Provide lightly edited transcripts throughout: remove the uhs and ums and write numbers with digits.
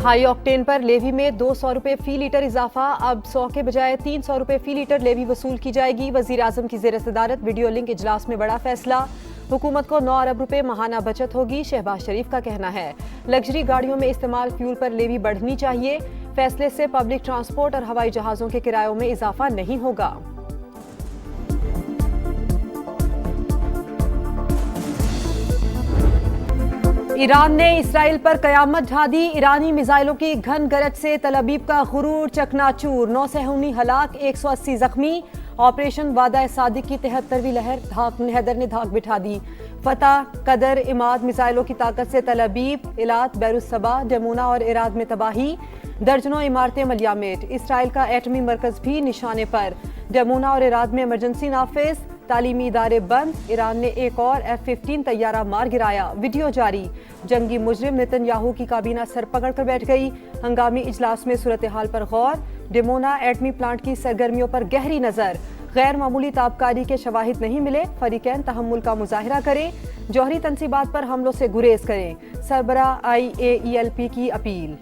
High octane पर levy में 200 रुपए फी लीटर इजाफा, अब 100 के बजाय 300 रुपए फी लीटर लेवी वसूल की जाएगी। वजीर आजम की ज़ेर सदारत वीडियो लिंक इजलास में बड़ा फैसला, हुकूमत को 9 अरब रुपए माहाना बचत होगी। शहबाज शरीफ का कहना है लग्जरी गाड़ियों में इस्तेमाल फ्यूल पर लेवी बढ़नी चाहिए। फैसले से पब्लिक ट्रांसपोर्ट और हवाई जहाज़ों के किरायों में इजाफा नहीं होगा। ईरान ने इसराइल पर कयामत ढा दी, ईरानी मिसाइलों की घन गरज से तल अबीब का गुरूर चकनाचूर, 9 सेहूनी हलाक, 180 जख्मी। ऑपरेशन वादा सादिक की 73वीं लहर हैदर ने धाक बिठा दी। फतह, कदर, इमाद मिसाइलों की ताकत से तल अबीब, इलात, बैरुसबा, डमूना और इराद में तबाही, दर्जनों इमारतें मलियामेट। इसराइल का एटमी मरकज भी निशाने पर, डमूना और इराद में इमरजेंसी नाफिज, तालीमी इदारे बंद। ईरान ने एक और F-15 तैयारा मार गिराया, वीडियो जारी। जंगी मुजरिम नेतन्याहू की काबीना सर पकड़ कर बैठ गई, हंगामी इजलास में सूरत हाल पर गौर। डिमोना एटमी प्लांट की सरगर्मियों पर गहरी नजर, गैर मामूली ताबकारी के शवाहिद नहीं मिले, फरीकैन तहम्मुल का मुजाहिरा करें, जौहरी तनसीबात पर हमलों से गुरेज करें, सरबराह IAELP की अपील।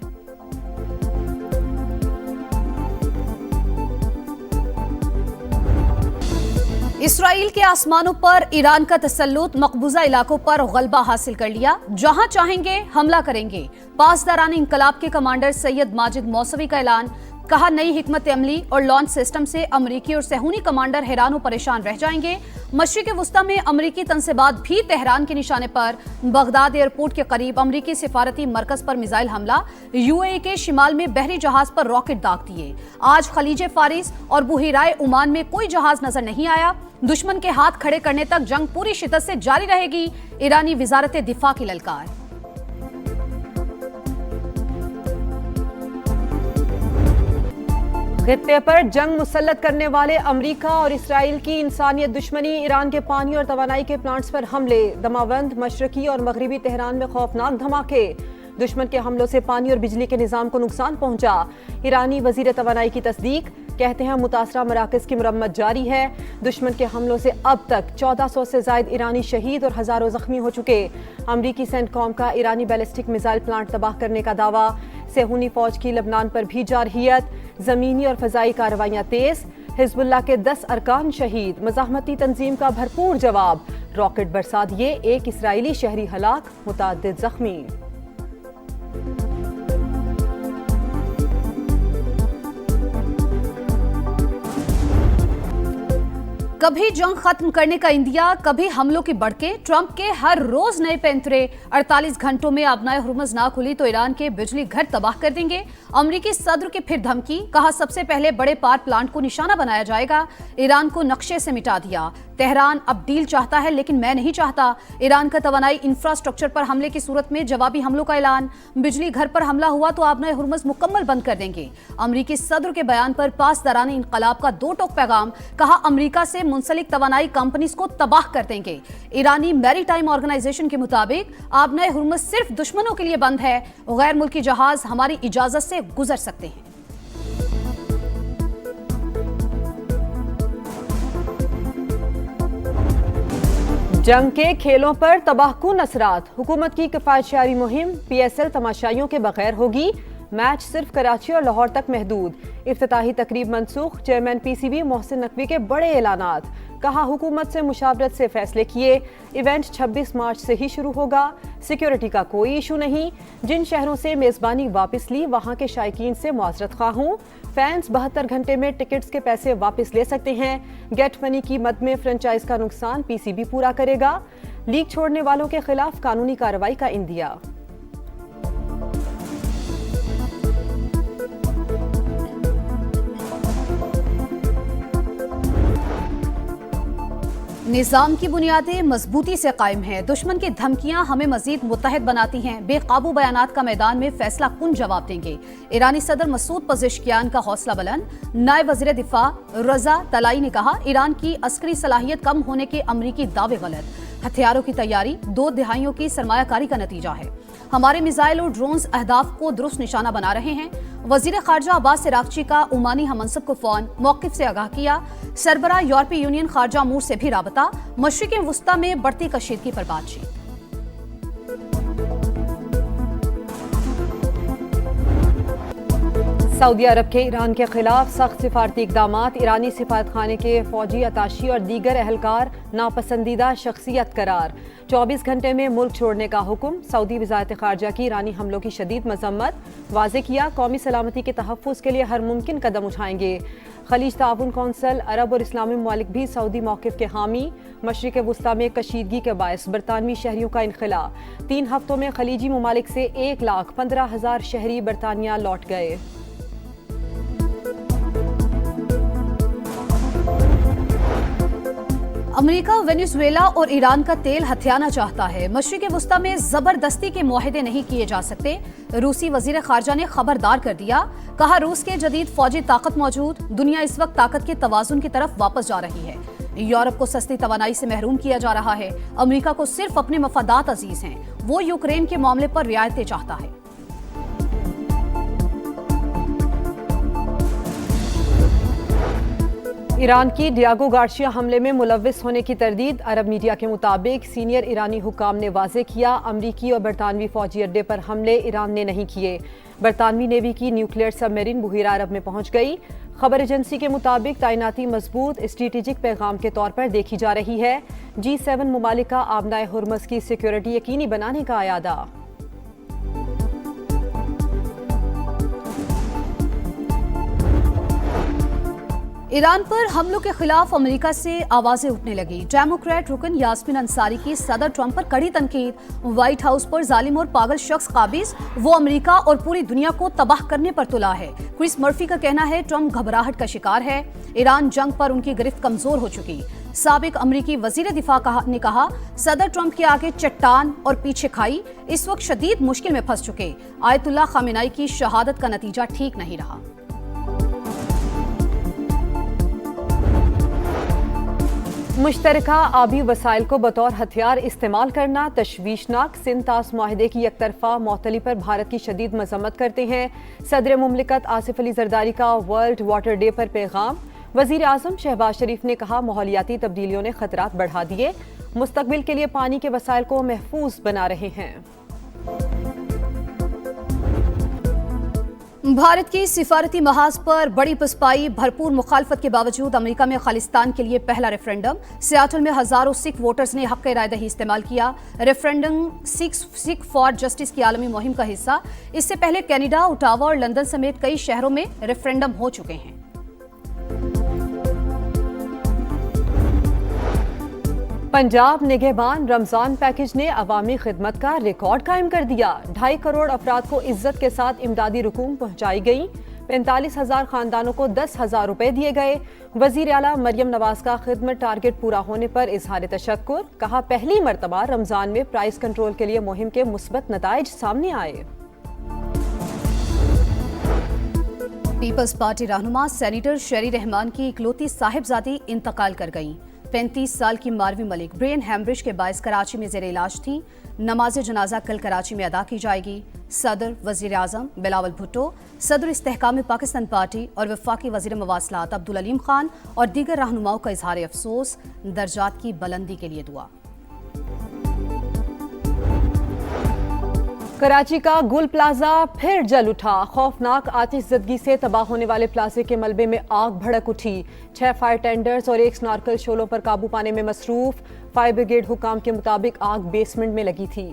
इसराइल के आसमानों पर ईरान का तसल्लुत, मकबूजा इलाकों पर गलबा हासिल कर लिया, जहां चाहेंगे हमला करेंगे। पासदारान इंकलाब के कमांडर सैयद माजिद मौसवी का ऐलान, कहा नई हिकमत अमली और लॉन्च सिस्टम से अमरीकी और सहूनी कमांडर हैरान और परेशान रह जाएंगे। मशरिक वस्ता में अमरीकी तनसीबात भी तेहरान के निशाने पर, बगदाद एयरपोर्ट के करीब अमरीकी सिफारती मरकज पर मिसाइल हमला, UAE के शिमाल में बहरी जहाज पर रॉकेट दाग दिए। आज खलीज फारिस और बुहिराए ओमान में कोई जहाज नजर नहीं आया। दुश्मन के हाथ खड़े करने तक जंग पूरी शिद्दत से जारी रहेगी, ईरानी वजारत दिफा की ललकार। खित्ते पर जंग मुसल्लत करने वाले अमरीका और इसराइल की इंसानियत दुश्मनी, ईरान के पानी और तवानाई के प्लांट्स पर हमले, दमावंद, मशरकी और मगरबी तेहरान में खौफनाक धमाके। दुश्मन के हमलों से पानी और बिजली के निजाम को नुकसान पहुंचा। ईरानी वजीर तवानाई की तस्दीक, कहते हैं मुतासरा मराकज की मरम्मत जारी है। दुश्मन के हमलों से अब तक 1400 से जायद ईरानी शहीद और हजारों जख्मी हो चुके। अमरीकी सेंटकॉम का ईरानी बैलिस्टिक मिसाइल प्लांट तबाह करने का दावा। सेहूनी फौज की लबनान पर भी जारहियत, जमीनी और फजाई कार्रवाइयां तेज। हिजबुल्लाह के 10 अरकान शहीद, मज़ाहमती तंजीम का भरपूर जवाब। रॉकेट बरसा दिए, एक इसराइली शहरी हलाक, मुतअद्दिद जख्मी। कभी जंग खत्म करने का इंदिया, कभी हमलों की बढ़के, ट्रंप के हर रोज नए पैंतरे। 48 घंटों में आबनाए हुर्मुज़ ना खुली तो ईरान के बिजली घर तबाह कर देंगे। अमरीकी सदर की फिर धमकी, कहा सबसे पहले बड़े पावर प्लांट को निशाना बनाया जाएगा। ईरान को नक्शे से मिटा दिया। तेहरान अब डील चाहता है लेकिन मैं नहीं चाहता। ईरान का तवानाई इंफ्रास्ट्रक्चर पर हमले की सूरत में जवाबी हमलों का ऐलान। बिजली घर पर हमला हुआ तो आबनाए हुर्मुज़ मुकम्मल बंद कर देंगे। अमरीकी सदर के बयान पर पासदारान इंकलाब का 2 टोक पैगाम, कहा अमरीका से मुंसलिक तवानाई कंपनीज को तबाह कर देंगे। ईरानी मैरीटाइम ऑर्गेनाइजेशन के मुताबिक आबनाए हुर्मुज़ सिर्फ दुश्मनों के लिए बंद है, गैर मुल्की जहाज हमारी इजाजत से गुजर सकते हैं। जंग के खेलों पर तबाहकुन असरात, हुकूमत की किफायतशारी मुहिम PSL तमाशाइयों के बगैर होगी। मैच सिर्फ कराची और लाहौर तक महदूद। इफ्तिताही तकरीब मनसूख, चेयरमैन PCB मोहसिन नकवी के बड़े ऐलानात, कहा हुकूमत से मुशावरत से फैसले किए। इवेंट 26 मार्च से ही शुरू होगा। सिक्योरिटी का कोई इशू नहीं। जिन शहरों से मेज़बानी वापस ली वहां के शायकीन से मुआज़रत खा हूं। फैंस 72 घंटे में टिकट्स के पैसे वापस ले सकते हैं। गेट मनी की मद में फ्रेंचाइज का नुकसान PCB पूरा करेगा। लीग छोड़ने वालों के खिलाफ कानूनी कार्रवाई का इंदिया। निजाम की बुनियादें मजबूती से कायम हैं। दुश्मन की धमकियां हमें मजीद मुत्तहद बनाती हैं। बेकाबू बयानात का मैदान में फैसला कुन जवाब देंगे। ईरानी सदर मसूद पज़ेश्कियान का हौसला बुलंद। नायब वज़ीर दिफा रजा तलाई ने कहा ईरान की अस्करी सलाहियत कम होने के अमरीकी दावे गलत। हथियारों की तैयारी 2 दिहाइयों की सरमायाकारी का नतीजा है। हमारे मिसाइल और ड्रोन्स अहदाफ को दुरुस्त निशाना बना रहे हैं। वजीर खारजा अब्बास इराक्ची का ओमानी हममनसब को फोन, मौक़िफ़ से आगाह किया। सरबराह यूरोपीय यूनियन खारजा अमूर से भी राबता। मशरिक़ वस्ता में बढ़ती कशीदगी पर बातचीत। سعودی عرب کے ایران کے خلاف سخت سفارتی اقدامات، ایرانی سفارت خانے کے فوجی اتاشی اور دیگر اہلکار ناپسندیدہ شخصیت قرار، 24 گھنٹے میں ملک چھوڑنے کا حکم، سعودی وزارت خارجہ کی ایرانی حملوں کی شدید مذمت، واضح کیا قومی سلامتی کے تحفظ کے لیے ہر ممکن قدم اٹھائیں گے۔ خلیج تعاون کونسل عرب اور اسلامی ممالک بھی سعودی موقف کے حامی، مشرق وسطیٰ میں کشیدگی کے باعث برطانوی شہریوں کا انخلاء، 3 ہفتوں میں خلیجی ممالک سے 1,15,000 شہری برطانیہ لوٹ گئے۔ امریکہ وینزویلا اور ایران کا تیل ہتھیانا چاہتا ہے، مشرق وسطیٰ میں زبردستی کے معاہدے نہیں کیے جا سکتے، روسی وزیر خارجہ نے خبردار کر دیا، کہا روس کے جدید فوجی طاقت موجود، دنیا اس وقت طاقت کے توازن کی طرف واپس جا رہی ہے، یورپ کو سستی توانائی سے محروم کیا جا رہا ہے، امریکہ کو صرف اپنے مفادات عزیز ہیں، وہ یوکرین کے معاملے پر رعایتیں چاہتا ہے۔ ایران کی ڈیاگو گارشیا حملے میں ملوث ہونے کی تردید، عرب میڈیا کے مطابق سینئر ایرانی حکام نے واضح کیا امریکی اور برطانوی فوجی اڈے پر حملے ایران نے نہیں کیے، برطانوی نیوی کی نیوکلیئر سب میرین بحیرہ عرب میں پہنچ گئی، خبر ایجنسی کے مطابق تعیناتی مضبوط اسٹریٹجک پیغام کے طور پر دیکھی جا رہی ہے، G7 ممالک کا آبنائے ہرمز کی سیکیورٹی یقینی بنانے کا اعادہ۔ ایران پر حملوں کے خلاف امریکہ سے آوازیں اٹھنے لگی، ڈیموکریٹ رکن یاسمین انصاری کی صدر ٹرمپ پر کڑی تنقید، وائٹ ہاؤس پر ظالم اور پاگل شخص قابض، وہ امریکہ اور پوری دنیا کو تباہ کرنے پر تلا ہے۔ کرس مرفی کا کہنا ہے ٹرمپ گھبراہٹ کا شکار ہے، ایران جنگ پر ان کی گرفت کمزور ہو چکی۔ سابق امریکی وزیر دفاع نے کہا صدر ٹرمپ کے آگے چٹان اور پیچھے کھائی، اس وقت شدید مشکل میں پھنس چکے، آیت اللہ خامنائی کی شہادت کا نتیجہ ٹھیک نہیں رہا۔ مشترکہ آبی وسائل کو بطور ہتھیار استعمال کرنا تشویشناک، سندھ طاس معاہدے کی یک طرفہ معطلی پر بھارت کی شدید مذمت کرتے ہیں، صدر مملکت آصف علی زرداری کا ورلڈ واٹر ڈے پر پیغام، وزیر اعظم شہباز شریف نے کہا ماحولیاتی تبدیلیوں نے خطرات بڑھا دیے، مستقبل کے لیے پانی کے وسائل کو محفوظ بنا رہے ہیں۔ بھارت کی سفارتی محاذ پر بڑی پسپائی، بھرپور مخالفت کے باوجود امریکہ میں خالصتان کے لیے پہلا ریفرنڈم، سیاٹل میں ہزاروں سکھ ووٹرز نے حق رائے دہی استعمال کیا، ریفرنڈم سکھ فار جسٹس کی عالمی مہم کا حصہ، اس سے پہلے کینیڈا، اوٹاوا اور لندن سمیت کئی شہروں میں ریفرنڈم ہو چکے ہیں۔ پنجاب نگہبان رمضان پیکج نے عوامی خدمت کا ریکارڈ قائم کر دیا، 2.5 کروڑ افراد کو عزت کے ساتھ امدادی رقوم پہنچائی گئی، 45,000 خاندانوں کو 10,000 روپے دیے گئے، وزیر اعلیٰ مریم نواز کا خدمت ٹارگٹ پورا ہونے پر اظہار تشکر، کہا پہلی مرتبہ رمضان میں پرائس کنٹرول کے لیے مہم کے مثبت نتائج سامنے آئے۔ پیپلز پارٹی رہنما سینیٹر شیری رحمان کی اکلوتی صاحبزادی انتقال کر گئیں، 35 سال کی ماروی ملک برین ہیمریج کے باعث کراچی میں زیر علاج تھیں، نماز جنازہ کل کراچی میں ادا کی جائے گی، صدر وزیر اعظم بلاول بھٹو، صدر استحکام پاکستان پارٹی اور وفاقی وزیر مواصلات عبدالعلیم خان اور دیگر رہنماؤں کا اظہار افسوس، درجات کی بلندی کے لیے دعا۔ کراچی کا گل پلازا پھر جل اٹھا، خوفناک آتش زدگی سے تباہ ہونے والے پلازے کے ملبے میں آگ بھڑک اٹھی، 6 فائر ٹینڈرز اور 1 سنارکل شعلوں پر قابو پانے میں مصروف، فائر بریگیڈ حکام کے مطابق آگ بیسمنٹ میں لگی تھی۔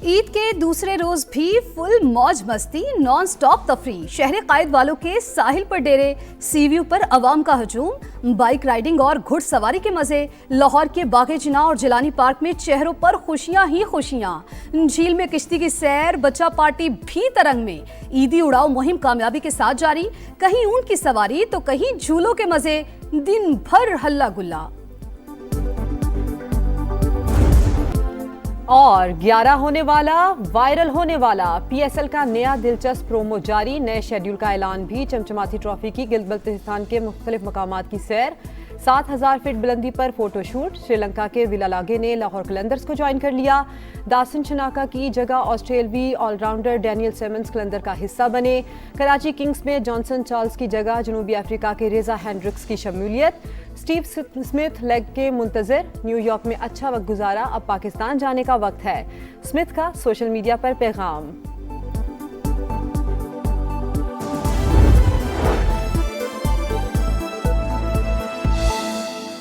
عید کے دوسرے روز بھی فل موج مستی، نان سٹاپ تفریح، شہر قائد والوں کے ساحل پر ڈیرے، سی ویو پر عوام کا ہجوم، بائک رائیڈنگ اور گھڑ سواری کے مزے، لاہور کے باغ جناح اور جیلانی پارک میں چہروں پر خوشیاں ہی خوشیاں، جھیل میں کشتی کی سیر، بچہ پارٹی بھی ترنگ میں، عیدی اڑاؤ مہم کامیابی کے ساتھ جاری، کہیں اونٹ کی سواری تو کہیں جھولوں کے مزے، دن بھر ہلا گلا۔ اور 11 ہونے والا، وائرل ہونے والا، پی ایس ایل کا نیا دلچسپ پرومو جاری، نئے شیڈیول کا اعلان بھی، چمچماتی ٹرافی کی گلگت بلتستان کے مختلف مقامات کی سیر، 7,000 فٹ بلندی پر فوٹو شوٹ، سری لنکا کے ویلا لاگے نے لاہور قلندرز کو جوائن کر لیا، داسن شناکا کی جگہ آسٹریلوی all rounder Daniel Simmons Qalandar کا حصہ بنے، کراچی کنگز میں جانسن چارلز کی جگہ جنوبی افریقہ کے ریزا ہینڈرکس کی شمولیت، اسٹیو اسمتھ لیگ کے منتظر، نیو یارک میں اچھا وقت گزارا، اب پاکستان جانے کا وقت ہے، اسمتھ کا سوشل میڈیا پر پیغام۔